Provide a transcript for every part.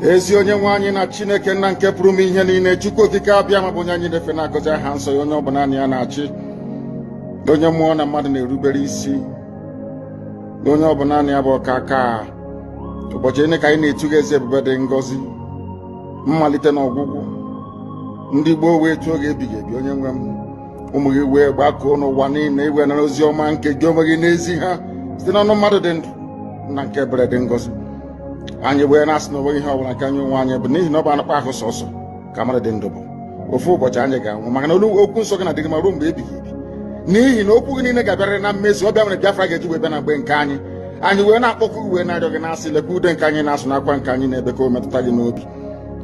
ezi onye nwe anyị na Chineke nna nke pụrụ m ihe niile, Chukwu okike abịa ma bụ onye anyị na-efe na-agọzi aha nsọ ya, onye ọ bụla ya na-achị, onye mmụọ na mmadụ na-erubere isi, onye ọ bụla ya bụ ọkaka. Ụbọchị ene ka anyị na-etuga eze ebube dị ngọzi, mmalite na ọgwụgwụ, ndị gboo wee tụọ oge ebighị ebi. Onye nwe m, ụmụ gị wee gbakọọ n'ụwa niile iwe na ozi ọma nke gị onwe gị n'ezi ha site n'ọnụ mmadụ dị ndụ na nke ebere dị ngọzi. Anyị wee na-asị na onweghị ihe ọbụla nke anyị onwe anyị bụ n'ihi na ọ bụ anụkpa ahụ sọsọ ka mmadụ dị ndụ bụ. Ofu ụbọchị anyị ga-anwụ, maka na okwu nsọ gị na-adịgị ma ruo mgbe ebighị ebi, n'ihi na okwu gị niile ga-abịarịrị na mmezu. Ọ bịa mere Biafra ga-eji wee bịa na mgbe nke anyị. Anyị wee na-akpọkụ wee na-arịọ gị na-asị, lekwa ude nke anyị na-asụ n'akwa nke anyị na-ebe ka o metụta gị n'obi.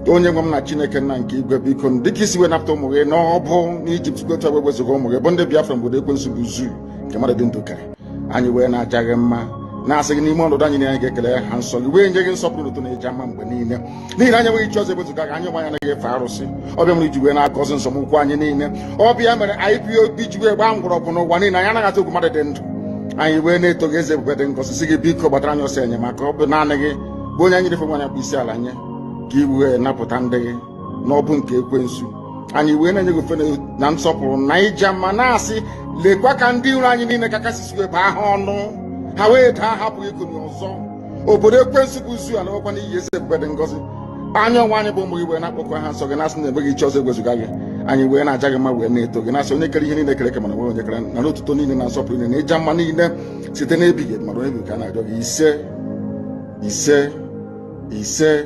Onye nwe m na Chineke nna nke igwe, biko dịka isi wee napụta ụmụ gị n'ọbụ n'Ijipt gotu ọgbe wezuga ụmụ gị bụ ndị Biafra mgbe ekwensu bụ zuu nke mmadụ dị ndụ kere. Anyị wee na-aja gị mma, na-asị gị n'ime ọnọdụ anyị na anyị ga-ekele ha nsọ gị, wee nye gị nsọpụrụ ụtọ na-eji ama mgbe niile, n'ihi na anyị enweghị chi ọzọ ewezuga gị. Anyị nwe anyị anaghị efe arụsị. Ọbịa mere iji wee na-agọzi nsọmụkwụ anyị niile. Ọbịa mere IPOB ji wee gbaa mgbọrọgwụ n'ụwa niile. Anyị anaghị atụ ogwu mmadụ dị ndụ. Anyị wee na-eto gị eze ebube dị ngọzi, sị gị biko gbatara anyị ọsọ enyemaka. Ọ bụ naanị gị bụ onye anyị na-efe nwanyị bụ isi ala nye, ka i wee napụta ndị gị n'ọbụ nke ekwensu. Anyị wee na-enye gị ofe na nsọpụrụ na ija mma, na-asị lekwa ka ndị iro anyị niile ka kasị wee baa ha ọnụ, ha wee daa hapụ ikuni ọzọ. Obodo ekwensu bụ zu ala nwekwa n'ihi eze ebube dị ngọzi. Anya ọnwa anyị bụ ụmụ gị wee na-akpọkọ ha nsọ gị, na-asị na enweghị chi ọzọ egwezuga gị. Anyị wee na-aja gị mma, wee na-eto gị, na-asị onye kere ihe niile kere eke mana nwee onye kere na n'otuto niile na nsọpụrụ niile na ịja mma niile site n'ebighị ebi mara onye bụ ka a na-arịọ gị. Ise ise ise.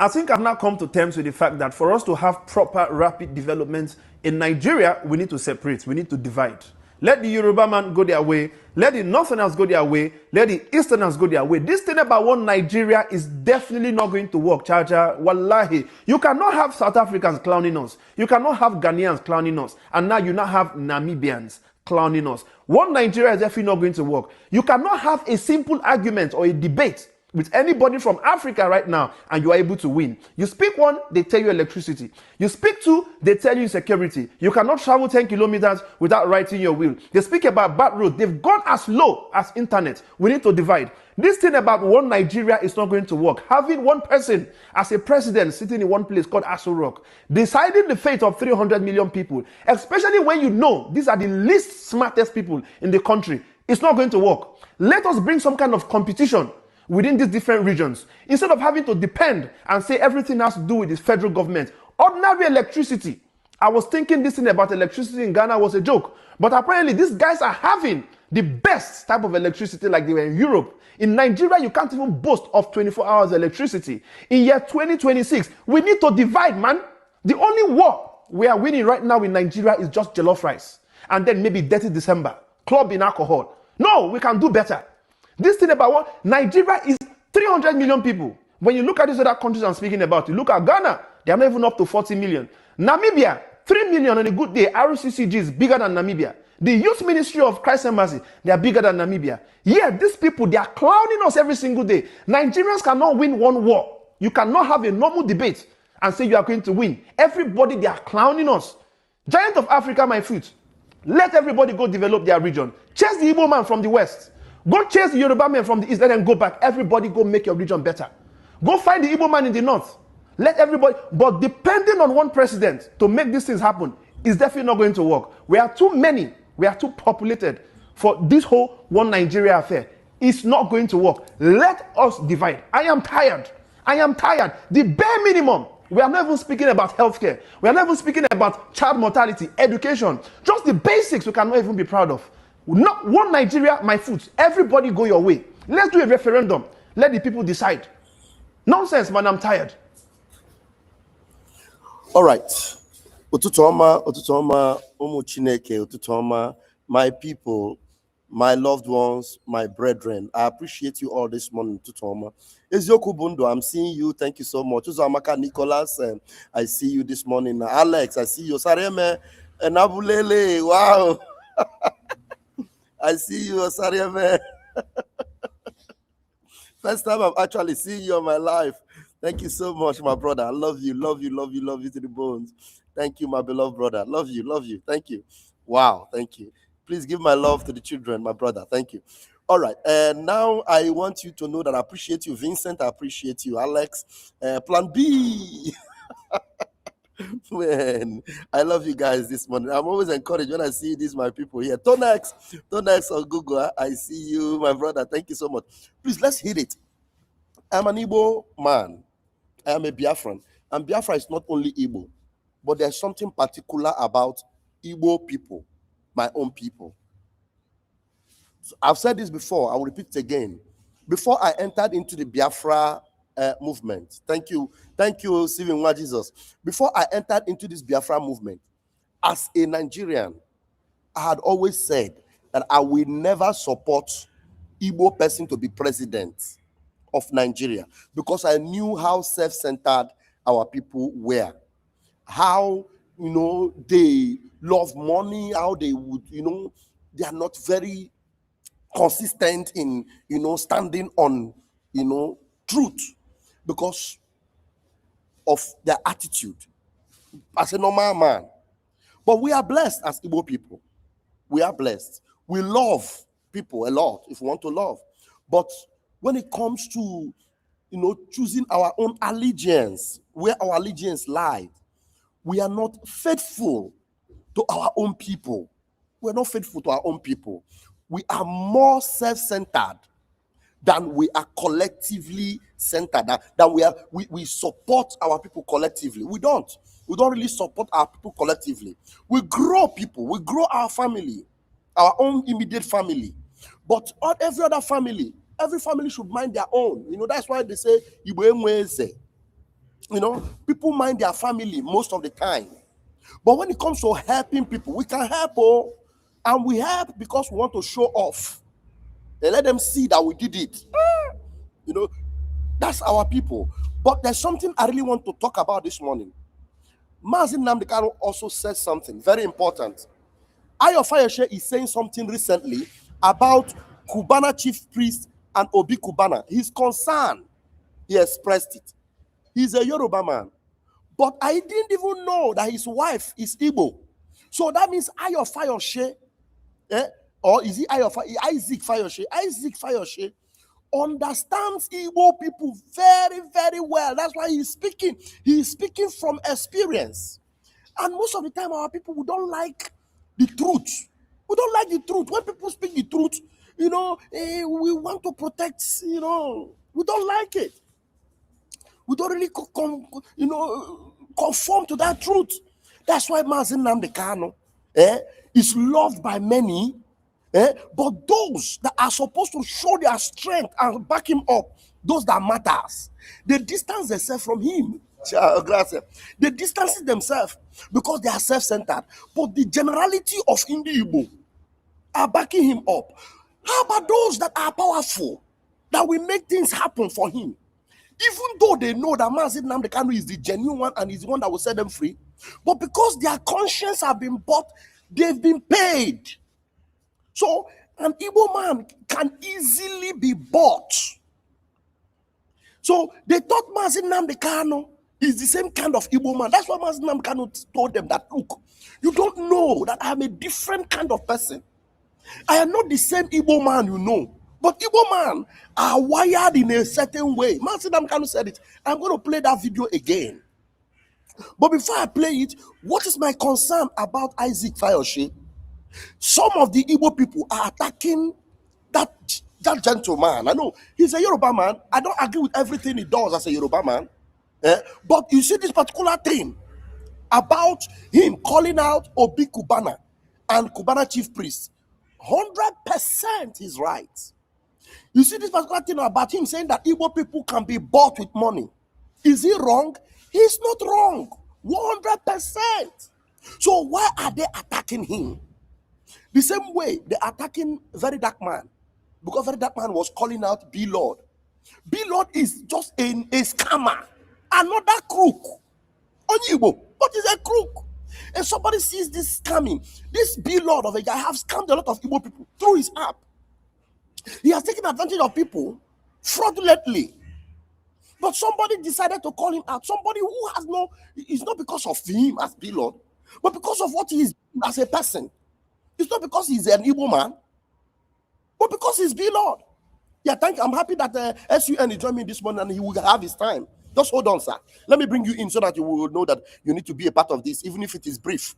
I think I've now come to terms with the fact that for us to have proper rapid development in Nigeria, we need to separate, we need to divide. Let the Yoruba man go their way, let the Northerners go their way, let the Easterners go their way. This thing about one Nigeria is definitely not going to work, Chacha. Wallahi. You cannot have South Africans clowning us. You cannot have Ghanaians clowning us. And now you now have Namibians clowning us. One Nigeria is definitely not going to work. You cannot have a simple argument or a debate with anybody from Africa right now and you are able to win. You speak one, they tell you electricity. You speak two, they tell you security. You cannot travel 10 kilometers without writing your will. They speak about bad roads. They've gone as low as internet. We need to divide. This thing about one Nigeria is not going to work. Having one person as a president sitting in one place called Aso Rock, deciding the fate of 300 million people, especially when you know these are the least smartest people in the country, it's not going to work. Let us bring some kind of competition within these different regions, instead of having to depend and say everything has to do with the federal government. Ordinary electricity. I was thinking this thing about electricity in Ghana was a joke, but apparently these guys are having the best type of electricity like they were in Europe. In Nigeria, you can't even boast of 24 hours electricity. In year 2026, we need to divide, man. The only war we are winning right now in Nigeria is just jollof rice, and then maybe dirty December, clubbing alcohol. No, we can do better. This thing about what? Nigeria is 300 million people. When you look at these other countries I'm speaking about, you look at Ghana, they are not even up to 40 million. Namibia, 3 million on a good day. RCCG is bigger than Namibia. The Youth Ministry of Christ and Mercy, they are bigger than Namibia. Yeah, these people, they are clowning us every single day. Nigerians cannot win one war. You cannot have a normal debate and say you are going to win. Everybody, they are clowning us. Giant of Africa, my foot. Let everybody go develop their region. Chase the Igbo man from the West. Go chase the Yoruba man from the East, let them go back. Everybody go make your region better. Go find the Igbo man in the North. Let everybody, but depending on one president to make these things happen is definitely not going to work. We are too many, we are too populated for this whole one Nigeria affair. It's not going to work. Let us divide. I am tired. I am tired. The bare minimum. We are not even speaking about healthcare. We are not even speaking about child mortality, education. Just the basics we cannot even be proud of. Not one Nigeria, my foot. Everybody go your way. Let's do a referendum. Let the people decide. Nonsense, man. I'm tired. All right. Ututoma, Umu Chineke, Ututoma, my people, my loved ones, my brethren. I appreciate you all this morning, Ututoma. Ezioku Bundo, I'm seeing you. Thank you so much. Uzamaka Nicholas, I see you this morning. Alex, I see you. Sareme and Abulele. Wow. I see you, Osariame. First time I'm actually seeing you on my life. Thank you so much, my brother. I love you, love you, love you, love you to the bones. Thank you, my beloved brother. Love you, love you. Thank you. Wow, thank you. Please give my love to the children, my brother. Thank you. All right. Now I want you to know that I appreciate you, Vincent. I appreciate you, Alex. Plan B. Man, I love you guys this morning. I'm always encouraged when I see these my people here. Tonex on Google. I see you, my brother. Thank you so much. Please, let's hit it. I'm an Igbo man. I am a Biafran. And Biafra is not only Igbo, but there's something particular about Igbo people, my own people. So I've said this before. I will repeat it again. Before I entered into the Biafra movement, thank you, Stephen Nwa Jesus. Before I entered into this Biafra movement, as a Nigerian, I had always said that I will never support Igbo person to be president of Nigeria, because I knew how self-centered our people were, how they love money, how they would they are not very consistent in standing on truth because of their attitude as a normal man. But we are blessed as Igbo people. We are blessed. We love people a lot if we want to love. But when it comes to choosing our own allegiance, where our allegiance lies, we are not faithful to our own people. We're not faithful to our own people. We are more self-centered than we are collectively centered. Than we support our people collectively. We don't really support our people collectively. We grow people, we grow our family, our own immediate family. But every other family, every family should mind their own. That's why they say Igbo enweze. People mind their family most of the time. But when it comes to helping people, we can help, and we help because we want to show off. And let them see that we did it. That's our people. But there's something I really want to talk about this morning. Mazin Namdekano also said something very important. Fayose is saying something recently about Kubana chief priest and Obi Kubana. His concern, he expressed it. He's a Yoruba man. But I didn't even know that his wife is Igbo. So that means Fayose, or is it Isaac Fayose? Isaac Fayose understands Igbo people very, very well. That's why he's speaking. He's speaking from experience. And most of the time, our people, we don't like the truth. We don't like the truth. When people speak the truth, we want to protect, we don't like it. We don't really conform to that truth. That's why Mazin Namdekano is loved by many, but those that are supposed to show their strength and back him up, those that matters, they distance themselves from him. They distance themselves because they are self-centered. But the generality of Igbo are backing him up. How about those that are powerful, that will make things happen for him? Even though they know that Mazin Namdekano is the genuine one and is the one that will set them free, but because their conscience have been bought, they've been paid. So an Igbo man can easily be bought. So they thought Mazin Namdekano is the same kind of Igbo man. That's why Mazin Namdekano told them that, look, you don't know that I am a different kind of person. I am not the same Igbo man you know. But Igbo man are wired in a certain way. Mazin Namdekano said it. I'm going to play that video again. But before I play it, what is my concern about Isaac Fayose? Some of the Igbo people are attacking that gentleman. I know he's a Yoruba man. I don't agree with everything he does as a Yoruba man. But you see this particular thing about him calling out Obi Kubana and Kubana chief priest. 100% is right. You see this particular thing about him saying that Igbo people can be bought with money. Is he wrong? He's not wrong. 100%. So why are they attacking him? The same way they're attacking Very Dark Man. Because Very Dark Man was calling out B Lord. B Lord is just a scammer. Another crook. On Igbo. But he's a crook. And somebody sees this scamming. This B Lord of a guy has scammed a lot of Igbo people through his app. He has taken advantage of people fraudulently. But somebody decided to call him out. Somebody who has it's not because of him as B Lord, but because of what he is as a person. It's not because he's an Igbo man. But because he's be Lord. Yeah, thank you. I'm happy that SUN is joining me this morning and he will have his time. Just hold on, sir. Let me bring you in so that you will know that you need to be a part of this, even if it is brief.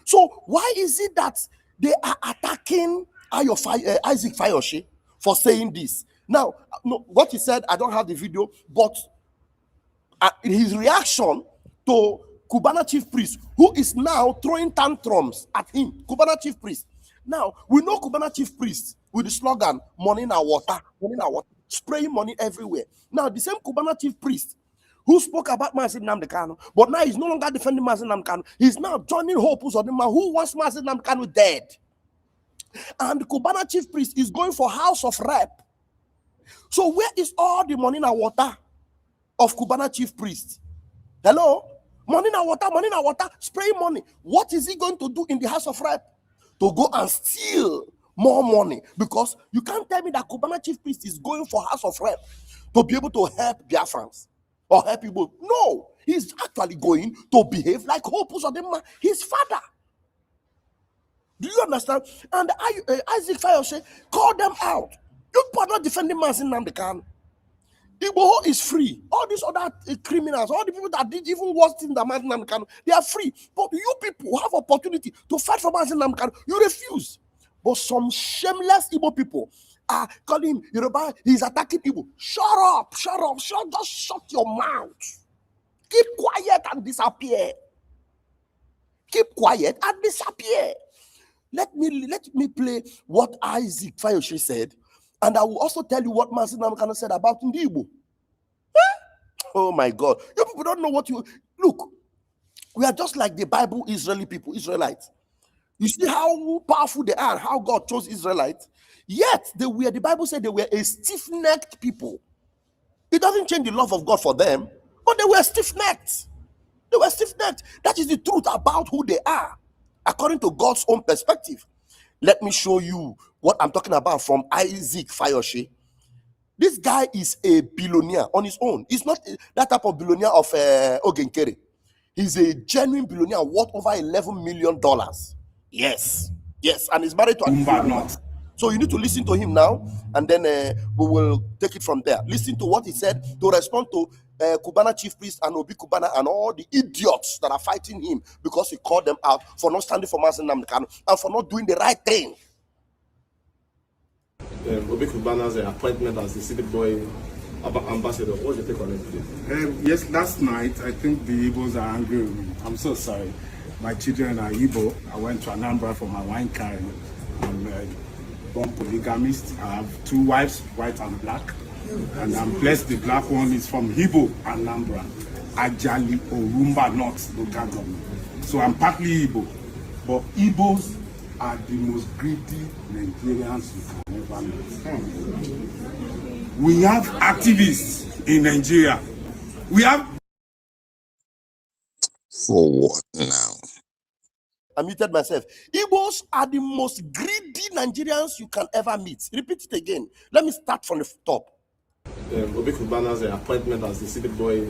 So why is it that they are attacking Isaac Fayose for saying this? Now, no, what he said, I don't have the video, but his reaction to Cubana chief priest, who is now throwing tantrums at him, Cubana chief priest. Now, we know Cubana chief priest with the slogan, money na water, spraying money everywhere. Now, the same Cubana chief priest who spoke about Mazi Nnamdi Kanu, but now he's no longer defending Mazi Nnamdi Kanu. He's now joining Hope Uzodinma, who wants Mazi Nnamdi Kanu dead. And the Cubana chief priest is going for House of Rep. So where is all the money na water of Cubana chief priest? Hello? Money na water, spray money. What is he going to do in the House of Rep? To go and steal more money. Because you can't tell me that Cubana chief priest is going for House of Rep to be able to help Biafrans or help people. No, he's actually going to behave like Hope Uzodinma, his father. Do you understand? And Isaac Fayose called them out. You are not defending Mazi Nnamdi Kanu. Igbo is free. All these other criminals, all the people that did even worse things than Mazi Nnamdi Kanu, they are free. But you people have opportunity to fight for Mazi Nnamdi Kanu. You refuse. But some shameless Igbo people are calling him Yoruba. He's attacking Igbo. Shut up. Just shut your mouth. Keep quiet and disappear. Keep quiet and disappear. Let me play what Isaac Fayose said, and I will also tell you what Mazi Nnamdi Kanu said about Igbo. Oh my God. You people don't know what you... Look, we are just like the Bible Israeli people, Israelites. You see how powerful they are, how God chose Israelites. Yet, the Bible said they were a stiff-necked people. It doesn't change the love of God for them, but they were stiff-necked. They were stiff-necked. That is the truth about who they are, according to God's own perspective. Let me show you what I'm talking about from Isaac Fayose. This guy is a billionaire on his own. He's not that type of billionaire of Ogenkere. He's a genuine billionaire worth over $11 million. Yes, and he's married to a... So you need to listen to him now, and then we will take it from there. Listen to what he said to respond to Cubana chief priest and Obi Cubana and all the idiots that are fighting him because he called them out for not standing for Mazi Nnamdi Kanu and for not doing the right thing. Obi Cubana's appointment as the city boy ambassador. What's your take on it? Yes, last night I think the Igbos are angry with me. I'm so sorry. My children are Igbo. I went to Anambra for my wine carrying. I'm born polygamist. I have 2 wives, white and black. And I'm blessed the black one is from Igbo, Anambra, Ajali, Orumba North local government. So I'm partly Igbo. But Igbos are the most greedy Nigerians you can ever meet. We have activists in Nigeria. We have... For what now? I muted myself. Igbos are the most greedy Nigerians you can ever meet. Repeat it again. Let me start from the top. Obi Cubana's appointment as the city boy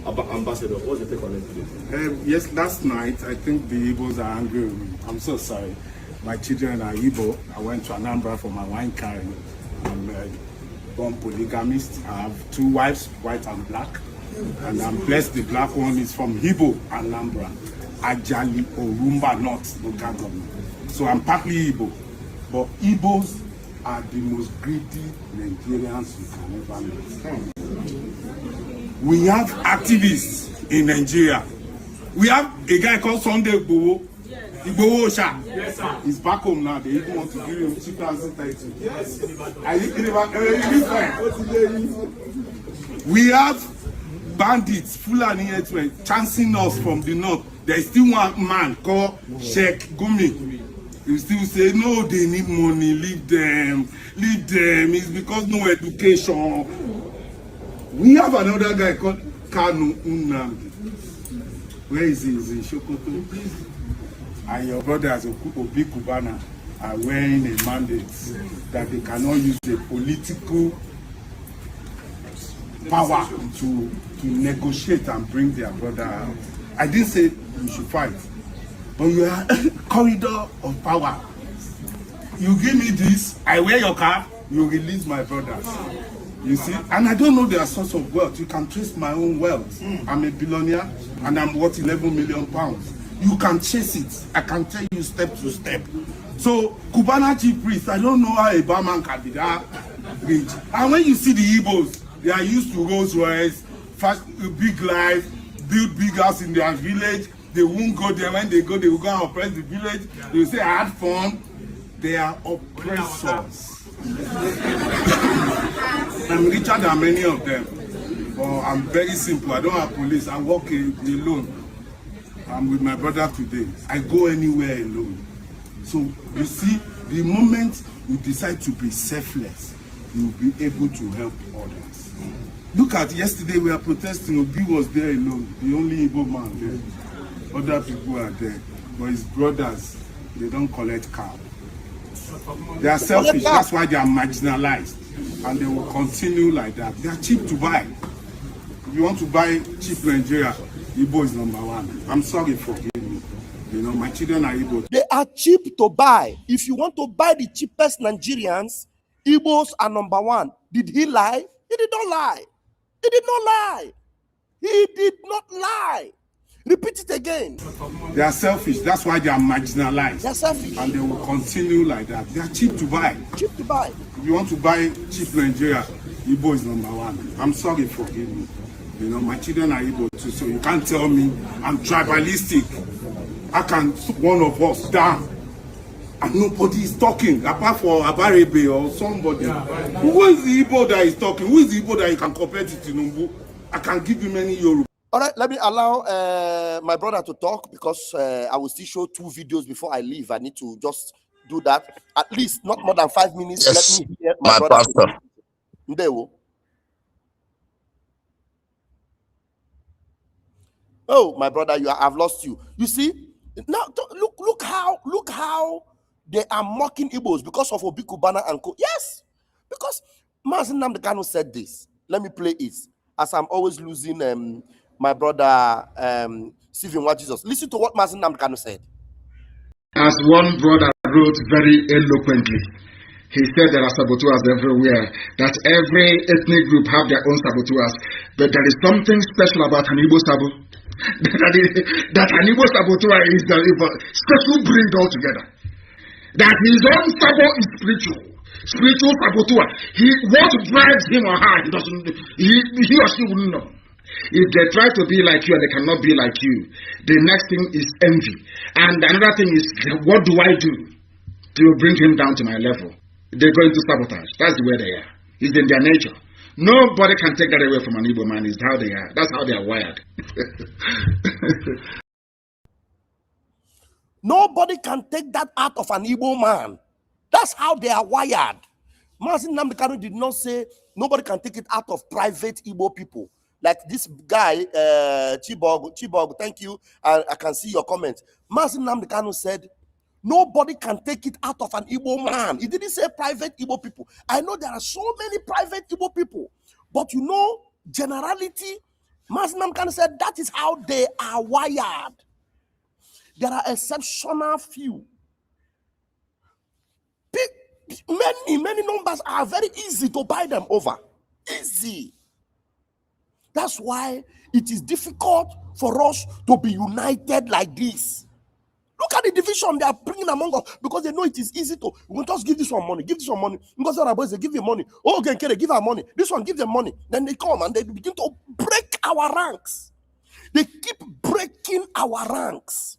ambassador. What's your take on it? Yes, last night I think the Igbos are angry with me. I'm so sorry. My children are Igbo. I went to Anambra for my wine carrying. I'm born polygamist. I have 2 wives, white and black. And I'm blessed the black one is from Igbo, Anambra, Ajali, Orumba North local government. So I'm partly Igbo. But Igbos are the most greedy Nigerians you can ever meet. We have activists in Nigeria. We have a guy called Sunday Igbo. Igbo Osha. Yes, sir. He's back home now. They even want to give him 2,000 title. Yes. Are you kidding about We have bandits, Fulani headsmen, chancing us from the north. There is still one man called Sheikh Gumi. You still say, no, they need money, leave them. It's because no education. We have another guy called Kanu Nnamdi. Where is he? He's in Sokoto. And your brothers, Obi Cubana, are wearing a mandate that they cannot use a political power to negotiate and bring their brother out. I didn't say you should fight, but you are a corridor of power. You give me this, I wear your car, you release my brothers. You see? And I don't know their source of wealth. You can trace my own wealth. I'm a billionaire and I'm worth 11 million pounds. You can chase it. I can tell you step to step. So, Cubana chief priest, I don't know how a barman can be that rich. And when you see the Igbos, they are used to Rolls Royce, big life, build big house in their village. They won't go there. When they go, they will go and oppress the village. They will say, I had fun. They are oppressors. I'm richer than many of them. But I'm very simple. I don't have police. I walk alone. I'm with my brother today. I go anywhere alone. So you see, the moment you decide to be selfless, you'll be able to help others. Look at yesterday, we are protesting. Obi was there alone, the only Igbo man there. Other people are there, but his brothers, they don't collect cab. They are selfish. That's why they are marginalized, and they will continue like that. They are cheap to buy. If you want to buy cheap Nigeria, Igbo is number one. I'm sorry for me. You know, my children are Igbo. They are cheap to buy. If you want to buy the cheapest Nigerians, Igbos are number one. Did he lie? He did not lie. He did not lie. He did not lie. Repeat it again. They are selfish. That's why they are marginalized. They are selfish. And they will continue like that. They are cheap to buy. Cheap to buy. If you want to buy cheap Nigeria, Igbo is number one. I'm sorry for me. You know, my children are Igbo too, so you can't tell me I'm tribalistic. I can one of us down and nobody is talking apart from Abarebe or somebody. Who is the Igbo that is talking? Who is the Igbo that you can compare to Tinubu? I can give you many Yoruba. All right, let me allow my brother to talk because I will still show 2 videos before I leave. I need to just do that. At least not more than 5 minutes. Yes, Let me hear my my brother. pastor. Ndewo. Oh, my brother, I've lost you. You see, now look how they are mocking Igbos because of Obi Kubana and Co. Yes, because Mazen Nnamdi Kanu said this. Let me play it. As I'm always losing my brother Stephen Wa Jesus. Listen to what Mazen Nnamdi Kanu said. As one brother wrote very eloquently, he said there are saboteurs everywhere, that every ethnic group have their own saboteurs, but there is something special about an Igbo sabo. that an Igbo saboteur is the special breed altogether. That his own sabo is spiritual saboteur. What drives him or her, he or she wouldn't know. If they try to be like you and they cannot be like you, the next thing is envy. And another thing is, what do I do to bring him down to my level? They're going to sabotage. That's the way they are. It's in their nature. Nobody can take that away from an Igbo man. It's how they are. That's how they are wired. Nobody can take that out of an Igbo man. That's how they are wired. Mazen Nnamdi Kanu did not say nobody can take it out of private Igbo people. Like this guy, Chibog, thank you. I can see your comment. Mazen Nnamdi Kanu said, nobody can take it out of an Igbo man. He didn't say private Igbo people. I know there are so many private Igbo people. But you know, generality, Mazen Nnamdi Kanu said that is how they are wired. There are exceptional few. Many numbers are very easy to buy them over. Easy. That's why it is difficult for us to be united like this. Look at the division they are bringing among us because they know it is easy to. We will just give this one money, give this one money. Because our boys, they give you money. Oh, okay, give her money. This one, give them money. Then they come and they begin to break our ranks. They keep breaking our ranks.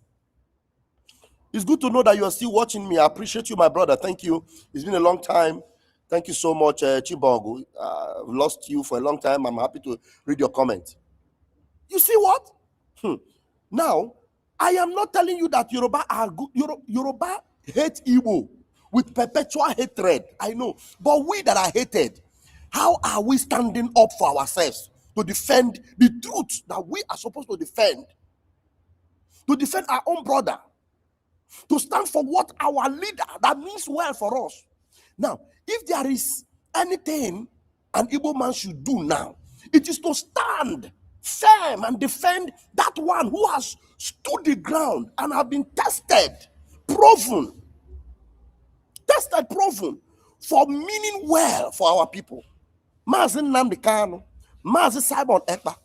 It's good to know that you are still watching me. I appreciate you, my brother. Thank you. It's been a long time. Thank you so much, Chibogu. I've lost you for a long time. I'm happy to read your comment. You see what? Now, I am not telling you that Yoruba are good. Yoruba hate Igbo with perpetual hatred. I know. But we that are hated, how are we standing up for ourselves to defend the truth that we are supposed to defend? To defend our own brother. To stand for what our leader, that means well for us. Now, if there is anything an Igbo man should do now, it is to stand firm and defend that one who has stood the ground and have been tested, proven. Tested, proven, for meaning well for our people. Mazen Namdekano, Mazen Simon Ekpa,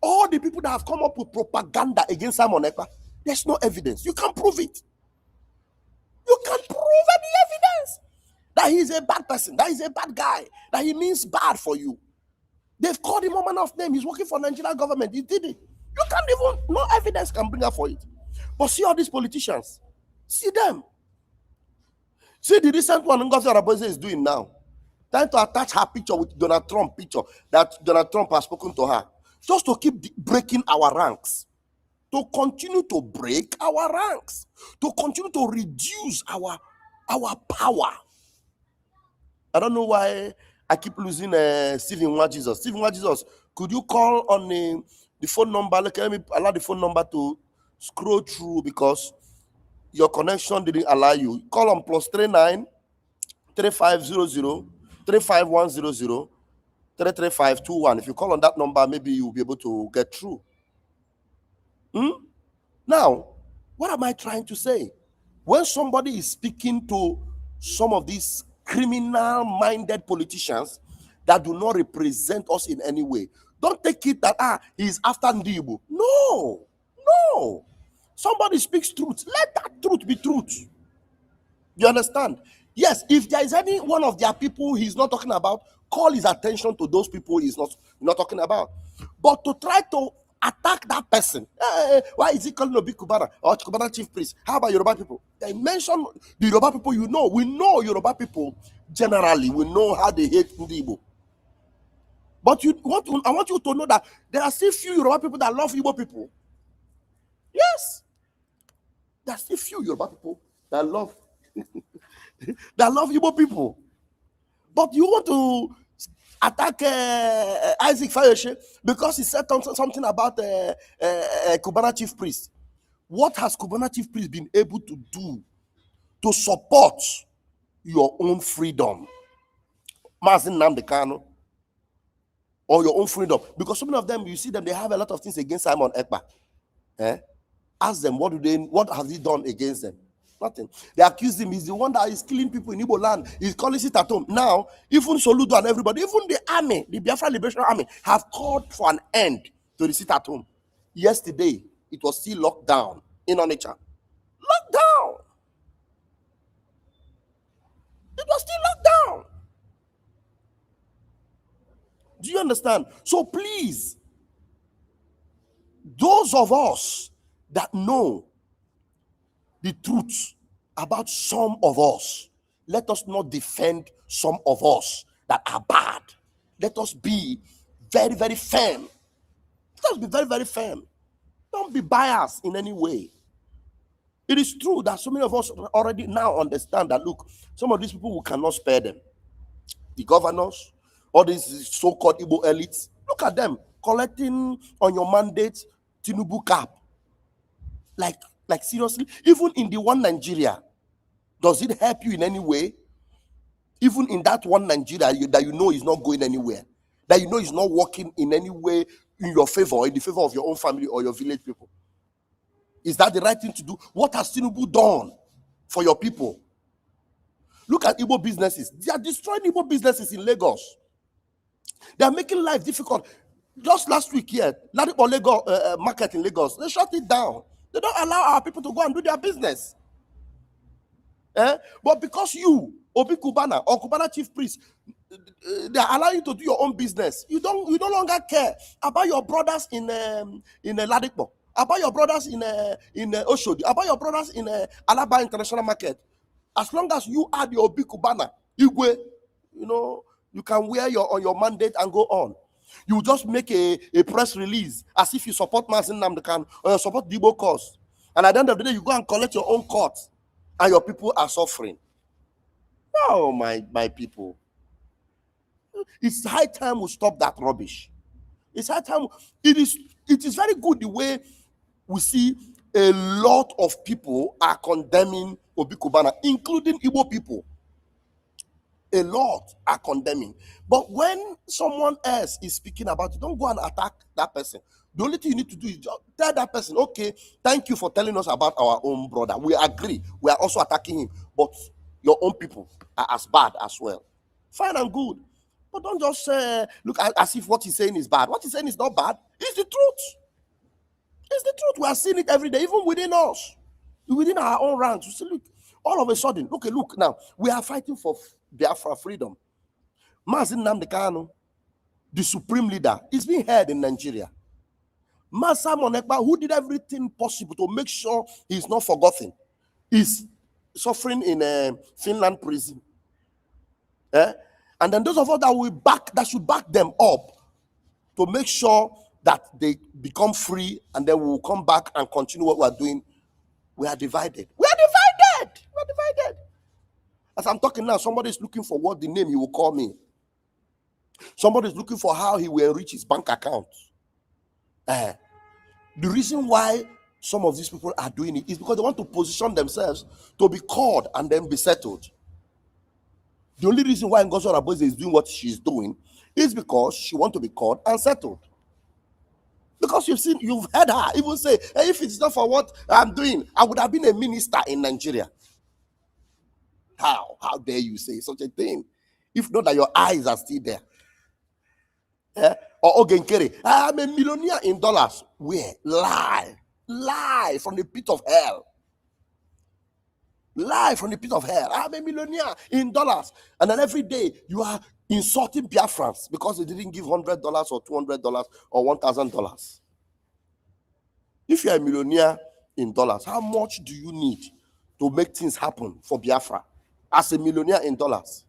all the people that have come up with propaganda against Simon Ekpa, there's no evidence. You can't prove it. You can't prove any evidence that he's a bad person, that he's a bad guy, that he means bad for you. They've called him all manner of name. He's working for the Nigerian government. He did it. You can't even, no evidence can bring up for it. But see all these politicians. See them. See the recent one Ngozi Araboze is doing now. Trying to attach her picture with Donald Trump picture that Donald Trump has spoken to her. Just to keep breaking our ranks. To continue to break our ranks. To continue to reduce our power. I don't know why I keep losing Stephen Nwajisus. Stephen Nwajisus, could you call on the phone number? Let me allow the phone number to scroll through because your connection didn't allow you. Call on +39 3500 35100 33521. If you call on that number, maybe you'll be able to get through. Now, what am I trying to say? When somebody is speaking to some of these criminal-minded politicians that do not represent us in any way, don't take it that he's after Igbo. No. Somebody speaks truth. Let that truth be truth. You understand? Yes, if there is any one of their people he's not talking about, call his attention to those people he's not talking about. But to try to attack that person, why is he calling Obi Kubana or Kubana chief priest? How about Yoruba people? They mention the Yoruba people. We know Yoruba people generally. We know how they hate Igbo. But I want you to know that there are still few Yoruba people that love Igbo people. Yes, there are still few Yoruba people that love Igbo people. But you want to attack Isaac Fayose because he said something about Kubana chief priest. What has Kubana chief priest been able to do to support your own freedom? Mazin Namdekano, or your own freedom? Because so many of them, you see them, they have a lot of things against Simon Ekpa. Ask them, what has he done against them? Nothing. They accuse him. He's the one that is killing people in Igbo land. He's calling it at home. Now, even Soludo and everybody, even the army, the Biafra Liberation Army, have called for an end to the sit at home. Yesterday, it was still locked down in Onitsha. Locked down. It was still locked down. Do you understand? So please, those of us that know the truth about some of us, let us not defend some of us that are bad. Let us be very, very firm. Let us be very, very firm. Don't be biased in any way. It is true that so many of us already now understand that, look, some of these people, we cannot spare them. The governors, all these so-called Igbo elites, look at them collecting on your mandate Tinubu cap. Like seriously, even in the one Nigeria, does it help you in any way? Even in that one Nigeria that you know is not going anywhere, that you know is not working in any way in your favor, in the favor of your own family or your village people. Is that the right thing to do? What has Tinubu done for your people? Look at Igbo businesses. They are destroying Igbo businesses in Lagos. They are making life difficult. Just last week here, Ladipo Lagos market in Lagos, they shut it down. They don't allow our people to go and do their business. But because you, Obi Kubana or Kubana chief priest, they are allowing you to do your own business. You no longer care about your brothers in Ladipo, about your brothers in Oshodi, about your brothers in Alaba International Market. As long as you are the Obi Kubana, Igwe, you can wear on your mandate and go on. You just make a press release as if you support Mazin Namdekan or you support the Igbo cause. And at the end of the day, you go and collect your own court and your people are suffering. Oh, my people. It's high time we stop that rubbish. It's high time. It is very good the way we see a lot of people are condemning Obi Kubana, including Igbo people. A lot are condemning. But when someone else is speaking about it, don't go and attack that person. The only thing you need to do is just tell that person, okay, thank you for telling us about our own brother. We agree. We are also attacking him. But your own people are as bad as well. Fine and good. But don't just look as if what he's saying is bad. What he's saying is not bad. It's the truth. It's the truth. We are seeing it every day, even within us, within our own ranks. You see, look, all of a sudden, okay, look now, we are fighting for Biafra freedom. Mazi Nnamdi Kanu, the supreme leader, is being heard in Nigeria. Simon Ekpa, who did everything possible to make sure he's not forgotten, is suffering in Finland prison. And then those of us that should back them up to make sure that they become free, and then we will come back and continue what we are doing. We are divided. We are divided. We are divided. As I'm talking now, somebody is looking for what the name he will call me. Somebody is looking for how he will enrich his bank account. The reason why some of these people are doing it is because they want to position themselves to be called and then be settled. The only reason why Ngozi Oraboze is doing what she's doing is because she wants to be called and settled. Because you've heard her even say, hey, if it's not for what I'm doing, I would have been a minister in Nigeria. How dare you say such a thing? If not that your eyes are still there. Or Ogenkere, I'm a millionaire in dollars. Where? Lie from the pit of hell. Lie from the pit of hell. I'm a millionaire in dollars. And then every day you are insulting Biafrans because they didn't give $100 or $200 or $1,000. If you're a millionaire in dollars, how much do you need to make things happen for Biafra as a millionaire in dollars?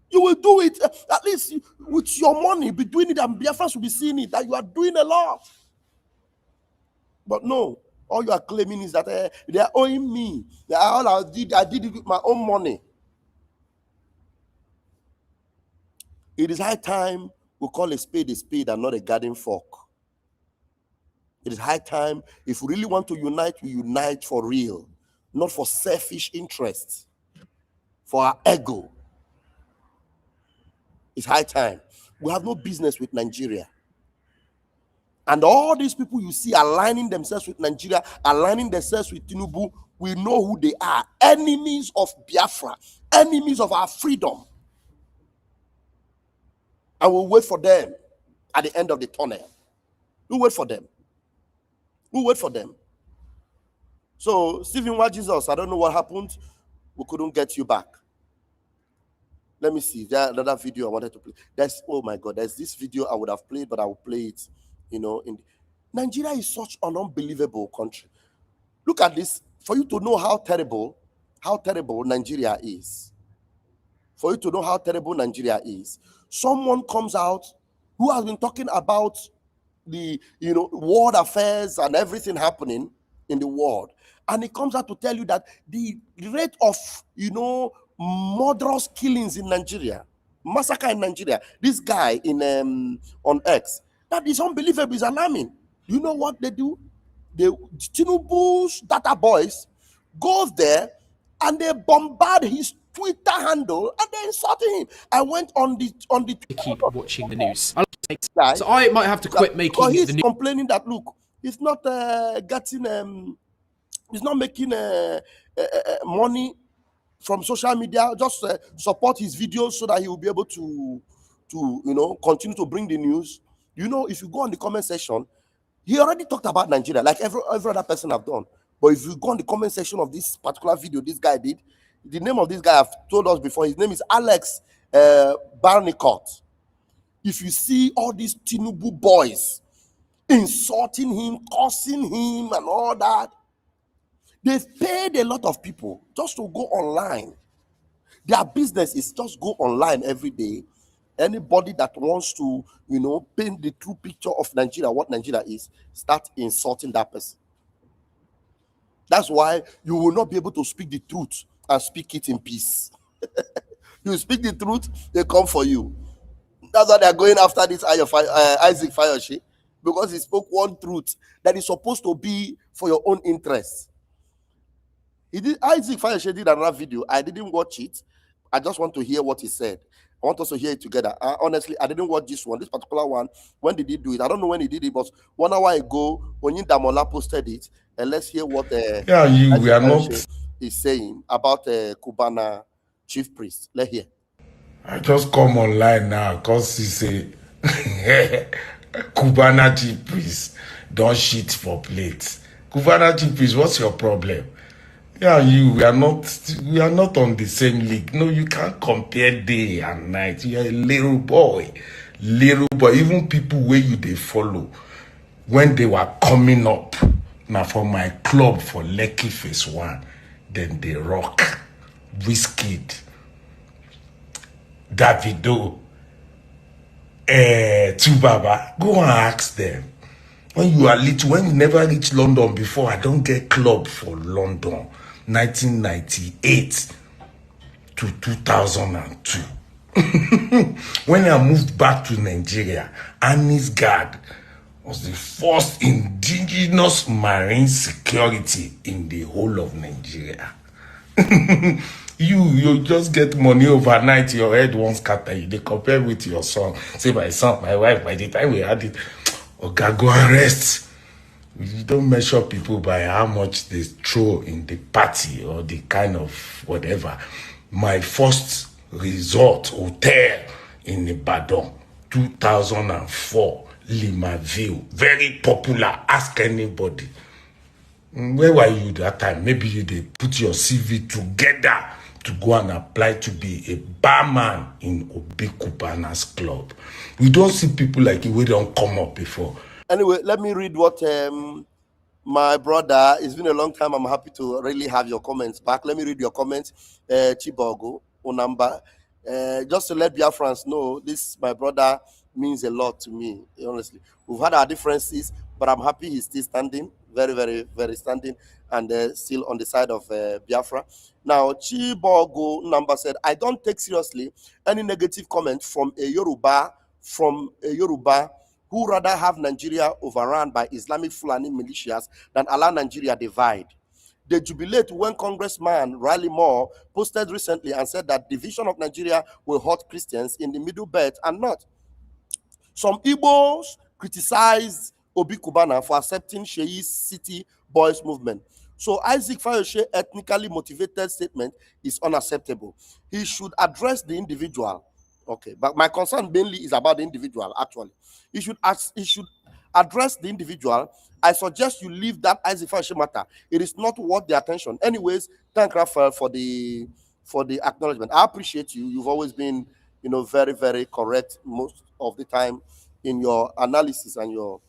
You will do it, at least with your money, be doing it, and Biafrans will be seeing it, that you are doing a lot. But no, all you are claiming is that they are owing me. All I did it with my own money. It is high time we call a spade and not a garden fork. It is high time, if we really want to unite, we unite for real, not for selfish interests, for our ego. It's high time. We have no business with Nigeria. And all these people you see aligning themselves with Nigeria, aligning themselves with Tinubu, we know who they are. Enemies of Biafra, enemies of our freedom. And we'll wait for them at the end of the tunnel. We'll wait for them. We'll wait for them. So, Stephen Wa Jesus, I don't know what happened. We couldn't get you back. Let me see. There's another video I wanted to play. Oh my God, there's this video I would have played, but I will play it. Nigeria is such an unbelievable country. Look at this. For you to know how terrible Nigeria is. For you to know how terrible Nigeria is. Someone comes out who has been talking about the world affairs and everything happening in the world, and he comes out to tell you that the rate of murderous killings in Nigeria, massacre in Nigeria, this guy on X, that is unbelievable, is alarming. You know what they do? Tinubu's data boys goes there and they bombard his Twitter handle and they insulting him. I went on the keep watching the news. guy, So I might have to quit making he's the news. complaining that look, he's not he's not making money from social media. Just support his videos so that he will be able to continue to bring the news. If you go on the comment section, he already talked about Nigeria like every other person have done. But if you go on the comment section of this particular video this guy did, the name of this guy I've told us before, his name is Alex Barnicott. If you see all these Tinubu boys insulting him, cursing him and all that, they've paid a lot of people just to go online. Their business is just go online every day. Anybody that wants to, paint the true picture of Nigeria, what Nigeria is, start insulting that person. That's why you will not be able to speak the truth and speak it in peace. You speak the truth, they come for you. That's why they're going after this Isaac Fayose, because he spoke one truth that is supposed to be for your own interest. Isaac Fayose did another video. I didn't watch it. I just want to hear what he said. I want us to hear it together. Honestly, I didn't watch this particular one. When did he do it? I don't know when he did it, but 1 hour ago, when Damola posted it, and let's hear what we are not is saying about Cubana chief priest. Let's hear. I just come online now because it's a Cubana chief priest. Don't shit for plates. Cubana chief priest, what's your problem? Yeah, we are not on the same league. No, you can't compare day and night. You are a little boy. Even people where they follow, when they were coming up, now for my club for Lekki Phase 1, then they rock, Wizkid, Davido, Tubaba. Go and ask them. When you are little, when you never reach London before, I don't get club for London, 1998 to 2002. When I moved back to Nigeria, Annie's Guard was the first indigenous marine security in the whole of Nigeria. You just get money overnight, your head won't scatter you. They compare with your son. Say, my son, my wife, by the time we had it, okay, go and rest. You don't measure people by how much they throw in the party or the kind of whatever. My first resort hotel in Ibadan, 2004, Limaville, very popular. Ask anybody. Where were you that time? Maybe you did put your CV together to go and apply to be a barman in Obi Kubana's club. We don't see people like you. We don't come up before. Anyway, let me read what my brother. It's been a long time. I'm happy to really have your comments back. Let me read your comments. Chibogo, Onamba. Just to let Biafrans know, this, my brother, means a lot to me, honestly. We've had our differences, but I'm happy he's still standing, very, very, very standing, and still on the side of Biafra. Now, Chibogo Namba said, I don't take seriously any negative comment from a Yoruba who rather have Nigeria overrun by Islamic Fulani militias than allow Nigeria divide. They jubilate when Congressman Riley Moore posted recently and said that division of Nigeria will hurt Christians in the Middle Belt and North. Some Igbos criticized Obi Kubana for accepting Sheyi's City Boys movement. So Isaac Fayose ethnically motivated statement is unacceptable. He should address the individual. Okay, but my concern mainly is about the individual, actually. He should address the individual. I suggest you leave that Isaac Fayose matter. It is not worth the attention. Anyways, thank Raphael for the acknowledgement. I appreciate you. You've always been, very, very correct most of the time in your analysis and your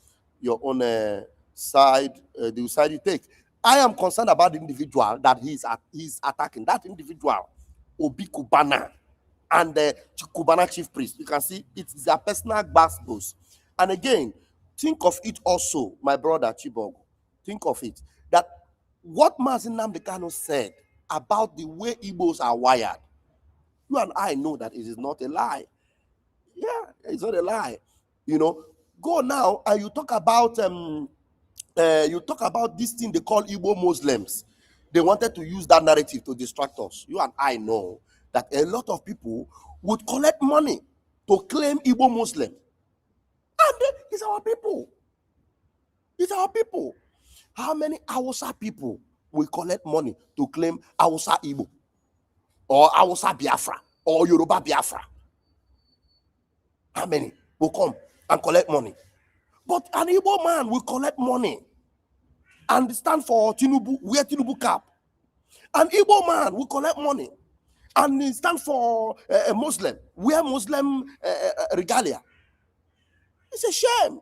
own side, the side you take. I am concerned about the individual that he's attacking. That individual, Obi Kubana, and the Kubana chief priest. You can see it's their personal basketballs. And again, think of it also, my brother Chibog. Think of it, that what Mazi Nnamdi Kanu said about the way Igbos are wired, you and I know that it is not a lie. Yeah, it's not a lie. Go now and you talk about this thing they call Igbo Muslims. They wanted to use that narrative to distract us. You and I know that a lot of people would collect money to claim Igbo Muslim. And it's our people. It's our people. How many Hausa people will collect money to claim Hausa Igbo? Or Hausa Biafra? Or Yoruba Biafra? How many will come and collect money? But an Igbo man will collect money and stand for Tinubu, wear Tinubu cap. An Igbo man will collect money and stand for a Muslim, wear Muslim regalia. It's a shame.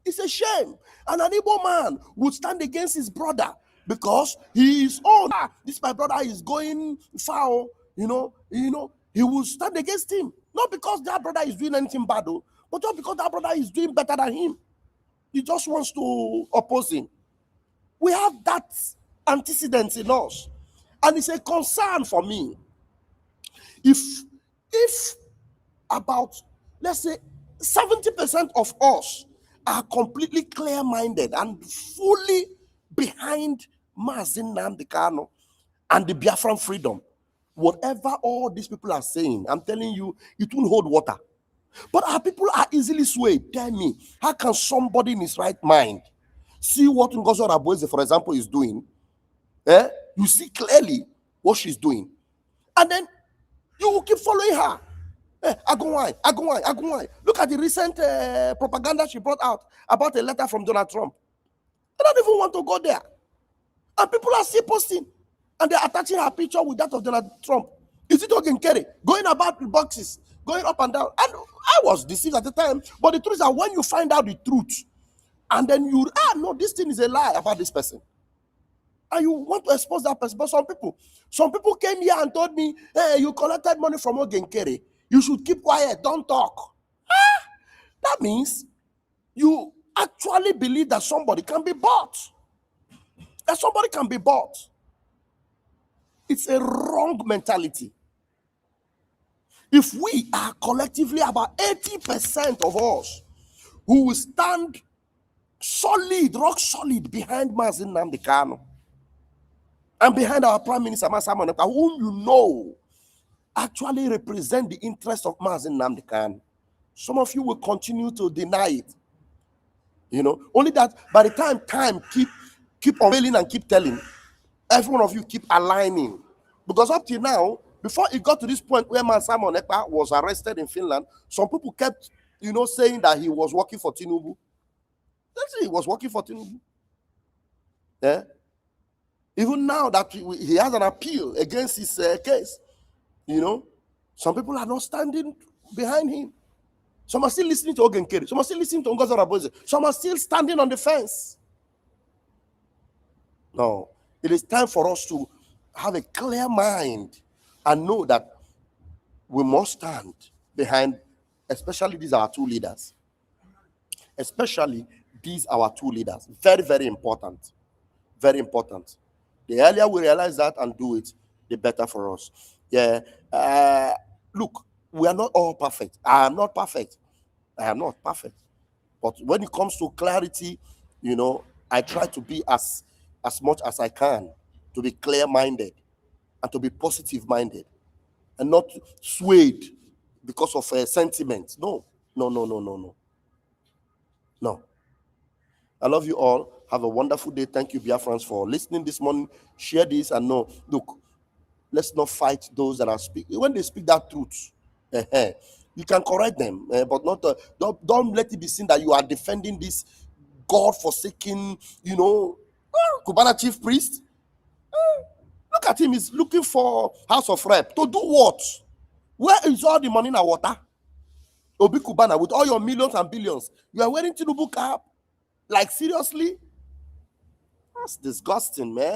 It's a shame. And an Igbo man would stand against his brother because he is, this my brother is going foul, he will stand against him. Not because that brother is doing anything bad, but just because that brother is doing better than him. He just wants to oppose him. We have that antecedent in us. And it's a concern for me. If about, let's say, 70% of us are completely clear-minded and fully behind Mazi Nnamdi Kanu and the Biafran freedom, whatever all these people are saying, I'm telling you, it won't hold water. But our people are easily swayed. Tell me, how can somebody in his right mind see what Ngozi Orabueze, for example, is doing? You see clearly what she's doing. And then You will keep following her. Agumwai. Look at the recent propaganda she brought out about a letter from Donald Trump. I don't even want to go there. And people are still posting. And they're attaching her picture with that of Donald Trump. Is it Ogenkere? Going about the boxes, going up and down. And I was deceived at the time. But the truth is that when you find out the truth, and then you, no, this thing is a lie about this person. And you want to expose that person. But some people came here and told me, hey, you collected money from Ogenkere. You should keep quiet, don't talk. That means you actually believe that somebody can be bought. That somebody can be bought. It's a wrong mentality. If we are collectively about 80% of us who will stand solid, rock solid behind Mazi Nnamdi Kanu and behind our Prime Minister, Simon Ekpa, whom you know actually represent the interest of Mazi Nnamdi Kanu. Some of you will continue to deny it. You know, only that by the time keep unveiling and keep telling, every one of you keep aligning. Because up till now, before it got to this point where Simon Ekpa was arrested in Finland, some people kept, saying that he was working for Tinubu. That's it, he was working for Tinubu. Yeah. Even now that he has an appeal against his case, some people are not standing behind him. Some are still listening to Ogenkere. Some are still listening to Ngozi Oraboze. Some are still standing on the fence. No, it is time for us to have a clear mind and know that we must stand behind, especially these are our two leaders. Especially these are our two leaders. Very, very important. Very important. The earlier we realize that and do it, the better for us. Yeah. Look, we are not all perfect. I am not perfect. But when it comes to clarity, I try to be as much as I can to be clear-minded and to be positive-minded and not swayed because of sentiments. No. I love you all. Have a wonderful day. Thank you, Biafrans, for listening this morning. Share this and know, look, let's not fight those that are speaking. When they speak that truth, you can correct them, but not don't let it be seen that you are defending this God-forsaken, Cubana chief priest. Look at him, he's looking for House of Rep. To do what? Where is all the money in our water? Obi Cubana, with all your millions and billions, you are wearing Tinubu cap? Like, seriously? That's disgusting, man.